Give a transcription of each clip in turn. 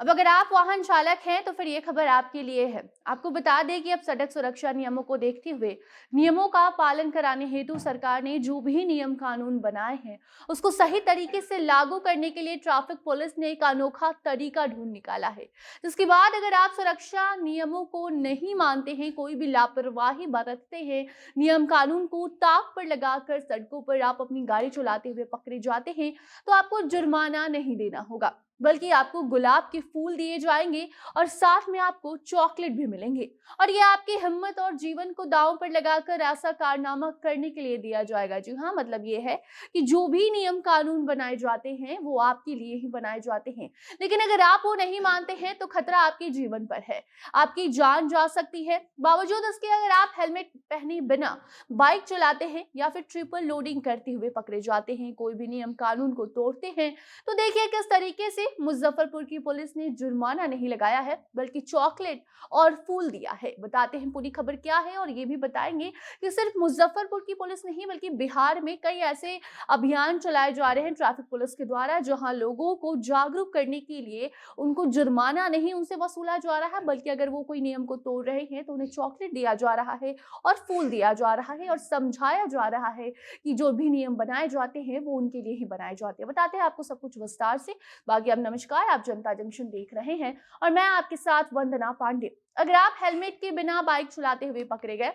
अब अगर आप वाहन चालक हैं तो फिर ये खबर आपके लिए है। आपको बता दें कि अब सड़क सुरक्षा नियमों को देखते हुए नियमों का पालन कराने हेतु सरकार ने जो भी नियम कानून बनाए हैं उसको सही तरीके से लागू करने के लिए ट्रैफिक पुलिस ने एक अनोखा तरीका ढूंढ निकाला है। जिसके बाद अगर आप सुरक्षा नियमों को नहीं मानते हैं, कोई भी लापरवाही बरतते हैं, नियम कानून को ताक पर लगाकर सड़कों पर आप अपनी गाड़ी चलाते हुए पकड़े जाते हैं, तो आपको जुर्माना नहीं देना होगा, बल्कि आपको गुलाब के फूल दिए जाएंगे और साथ में आपको चॉकलेट भी मिलेंगे। और ये आपकी हिम्मत और जीवन को दांव पर लगाकर ऐसा कारनामा करने के लिए दिया जाएगा। जी हाँ, मतलब ये है कि जो भी नियम कानून बनाए जाते हैं वो आपके लिए ही बनाए जाते हैं, लेकिन अगर आप वो नहीं मानते हैं तो खतरा आपके जीवन पर है, आपकी जान जा सकती है। बावजूद इसके अगर आप हेलमेट पहने बिना बाइक चलाते हैं या फिर ट्रिपल लोडिंग करते हुए पकड़े जाते हैं, कोई भी नियम कानून को तोड़ते हैं, तो देखिए किस तरीके से मुजफ्फरपुर की पुलिस ने जुर्माना नहीं लगाया है बल्कि चॉकलेट और फूल दिया है। बताते हैं पूरी खबर क्या है और ये भी बताएंगे कि सिर्फ मुजफ्फरपुर की पुलिस नहीं बल्कि बिहार में कई ऐसे अभियान चलाए जा रहे हैं ट्रैफिक पुलिस के द्वारा, जहां लोगों को जागरूक करने के लिए उनको जुर्माना नहीं उनसे वसूला जा रहा है, बल्कि अगर वो कोई नियम को तोड़ रहे हैं तो उन्हें चॉकलेट दिया जा रहा है और फूल दिया जा रहा है और समझाया जा रहा है कि जो भी नियम बनाए जाते हैं वो उनके लिए ही बनाए जाते हैं। बताते हैं आपको सब कुछ विस्तार से। बाकी अब नमस्कार, आप जनता जंक्शन देख रहे हैं और मैं आपके साथ वंदना पांडे। अगर आप हेलमेट के बिना बाइक चलाते हुए पकड़े गए,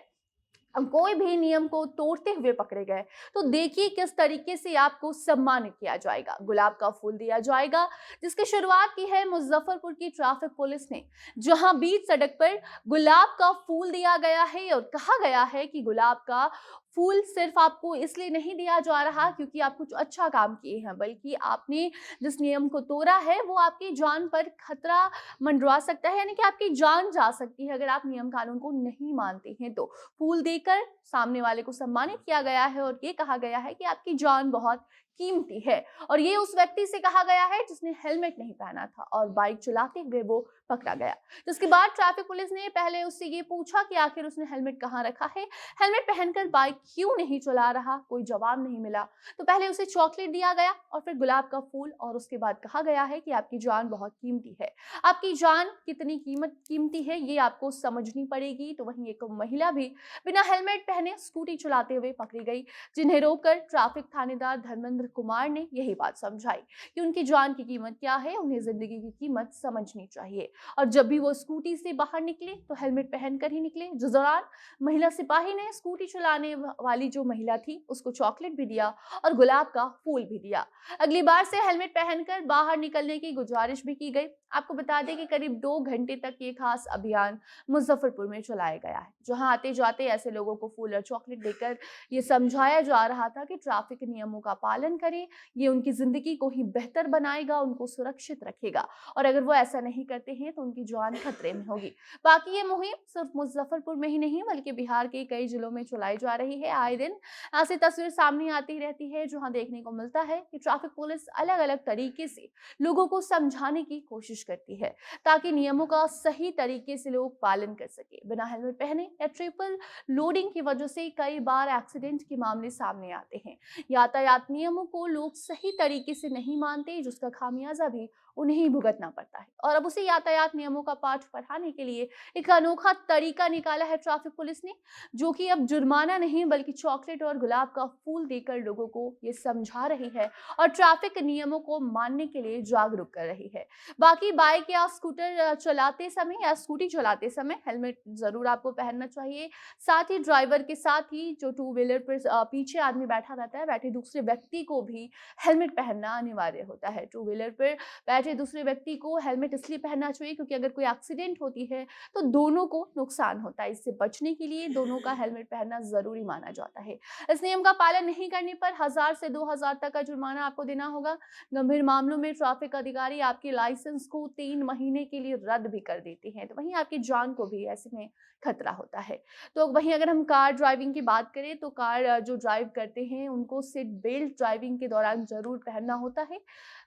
अब कोई भी नियम को तोड़ते हुए पकड़े गए, तो देखिए किस तरीके से आपको सम्मानित किया जाएगा। गुलाब का फूल दिया जाएगा, जिसकी शुरुआत की है मुजफ्फरपुर की ट्रैफिक पुलिस ने, जहां बीच सड़क पर गुलाब का फूल दिया गया है और कहा गया है कि गुलाब का फूल सिर्फ आपको इसलिए नहीं दिया जा रहा क्योंकि आप कुछ अच्छा काम किए हैं, बल्कि आपने जिस नियम को तोड़ा है वो आपकी जान पर खतरा मंडरा सकता है, यानी कि आपकी जान जा सकती है अगर आप नियम कानून को नहीं मानते हैं तो। फूल देकर सामने वाले को सम्मानित किया गया है और ये कहा गया है कि आपकी जान बहुत कीमती है। और ये उस व्यक्ति से कहा गया है जिसने हेलमेट नहीं पहना था और बाइक चलाते हुए वो पकड़ा गया। जिसके बाद ट्रैफिक पुलिस ने पहले उससे ये पूछा कि आखिर उसने हेलमेट कहाँ रखा है, हेलमेट पहनकर बाइक क्यों नहीं चला रहा। कोई जवाब नहीं मिला तो पहले उसे चॉकलेट दिया गया और फिर गुलाब का फूल, और उसके बाद कहा गया है कि आपकी जान बहुत कीमती है। आपकी जान कितनी कीमती है ये आपको समझनी पड़ेगी। तो वहीं एक महिला भी बिना हेलमेट पहने स्कूटी चलाते हुए पकड़ी गई, जिन्हें रोककर ट्रैफिक थानेदार धर्मेंद्र कुमार ने यही बात समझाई कि उनकी जान की कीमत क्या है, उन्हें जिंदगी की कीमत समझनी चाहिए। और जब भी वो स्कूटी से बाहर निकले तो हेलमेट पहनकर ही निकले। जिस दौरान महिला सिपाही ने स्कूटी चलाने वाली जो महिला थी उसको चॉकलेट भी दिया और गुलाब का फूल भी दिया। अगली बार से हेलमेट पहनकर बाहर निकलने की गुजारिश भी की गई। आपको बता दें कि करीब 2 घंटे तक ये खास अभियान मुजफ्फरपुर में चलाया गया है, जहां आते जाते ऐसे लोगों को फूल और चॉकलेट देकर ये समझाया जा रहा था कि ट्रैफिक नियमों का पालन करें, ये उनकी जिंदगी को ही बेहतर बनाएगा, उनको सुरक्षित रखेगा, और अगर वो ऐसा नहीं करते हैं तो उनकी जान खतरे में होगी। बाकी ये मुहिम सिर्फ मुजफ्फरपुर में ही नहीं बल्कि बिहार के कई जिलों में चलाई जा रही है। आए दिन ऐसी तस्वीर सामने आती रहती है जहां देखने को मिलता है कि ट्रैफिक पुलिस अलग अलग तरीके से लोगों को समझाने की कोशिश करती है ताकि नियमों का सही तरीके से लोग पालन कर सके। बिना हेलमेट पहने या ट्रिपल लोडिंग की वजह से कई बार एक्सीडेंट के मामले सामने आते हैं। यातायात नियमों को लोग सही तरीके से नहीं मानते, जिसका खामियाजा भी उन्हें ही भुगतना पड़ता है। और अब उसे यातायात नियमों का पाठ पढ़ाने के लिए एक अनोखा तरीका निकाला है ट्रैफिक पुलिस ने, जो कि अब जुर्माना नहीं बल्कि चॉकलेट और गुलाब का फूल देकर लोगों को ये समझा रही है और ट्रैफिक नियमों को मानने के लिए जागरूक कर रही है। बाकी बाइक या स्कूटर चलाते समय या स्कूटी चलाते समय हेलमेट जरूर आपको पहनना चाहिए। साथ ही ड्राइवर के साथ ही जो टू व्हीलर पर पीछे आदमी बैठा रहता है, बैठे दूसरे व्यक्ति को भी हेलमेट पहनना अनिवार्य होता है। टू व्हीलर पर बैठे दूसरे व्यक्ति को हेलमेट इसलिए पहनना चाहिए क्योंकि अगर कोई एक्सीडेंट होती है तो दोनों को नुकसान होता है। इससे बचने के लिए दोनों का हेलमेट पहनना जरूरी माना जाता है। इस नियम का पालन नहीं करने पर 1000 से 2000 तक का जुर्माना आपको देना होगा। गंभीर मामलों में ट्रैफिक अधिकारी आपके लाइसेंस को 3 महीने के लिए रद्द भी कर देते हैं, तो वहीं आपकी जान को भी ऐसे में खतरा होता है। तो वहीं अगर हम कार ड्राइविंग की बात करें तो कार जो ड्राइव करते हैं उनको सीट बेल्ट ड्राइविंग के दौरान जरूर पहनना होता है।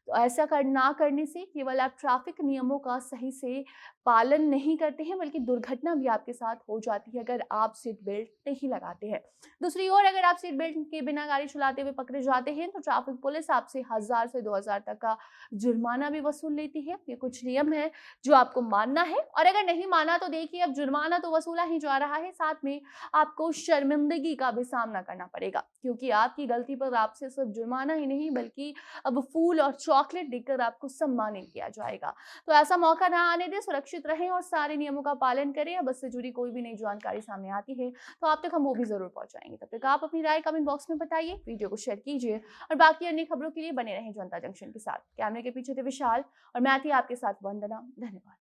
तो ऐसा ना करने से केवल आप ट्रैफिक नियमों का सही से पालन नहीं करते हैं, बल्कि दुर्घटना भी आपके साथ हो जाती है अगर आप सीट बेल्ट नहीं लगाते हैं। दूसरी ओर अगर आप सीट बेल्ट के बिना गाड़ी चलाते हुए पकड़े जाते हैं तो ट्रैफिक पुलिस आपसे 1000 से 2000 तक का जुर्माना भी वसूल लेती है। ये कुछ नियम है जो आपको मानना है, और अगर नहीं माना तो देखिए अब जुर्माना तो वसूला ही जा रहा है, साथ में आपको शर्मिंदगी का भी सामना करना पड़ेगा, क्योंकि आपकी गलती पर आपसे सिर्फ जुर्माना ही नहीं बल्कि अब फूल और चॉकलेट देकर आपको सम्मानित किया जाएगा। तो ऐसा मौका ना आने दें, सुरक्षित रहें और सारे नियमों का पालन करें। अब इससे जुड़ी कोई भी नई जानकारी सामने आती है तो आप तक हम वो भी जरूर पहुंचाएंगे। तब तक आप अपनी राय कमेंट बॉक्स में बताइए, वीडियो को शेयर कीजिए और बाकी अन्य खबरों के लिए बने रहें जनता जंक्शन के साथ। कैमरे के पीछे थे विशाल और मैं थी आपके साथ वंदना। धन्यवाद।